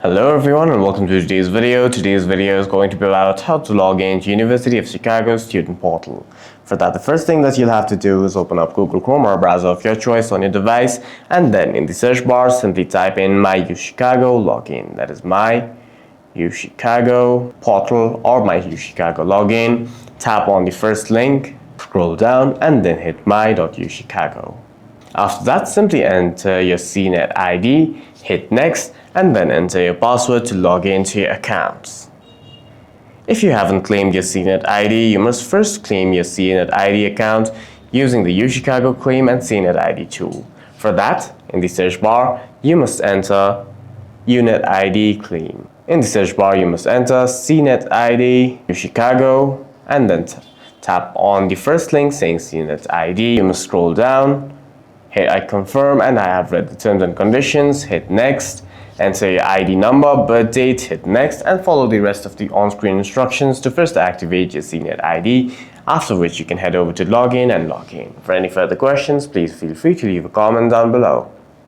Hello everyone and welcome to today's video. Today's video is going to be about how to log into University of Chicago student portal. For that, the first thing that you'll have to do is open up Google Chrome or a browser of your choice on your device, and then in the search bar simply type in my UChicago login. That is my UChicago portal or my UChicago login. Tap on the first link, scroll down and then hit my.uchicago. After that, simply enter your CNetID, hit next, and then enter your password to log into your accounts. If you haven't claimed your CNetID, you must first claim your CNetID account using the UChicago Claim and CNetID tool. For that, in the search bar, you must enter UNetID Claim. In the search bar, you must enter CNetID UChicago and then tap on the first link saying CNetID. You must scroll down, hit I confirm and I have read the terms and conditions, hit next, enter your ID number, birth date, hit next and follow the rest of the on-screen instructions to first activate your CNetID, after which you can head over to login and log in. For any further questions, please feel free to leave a comment down below.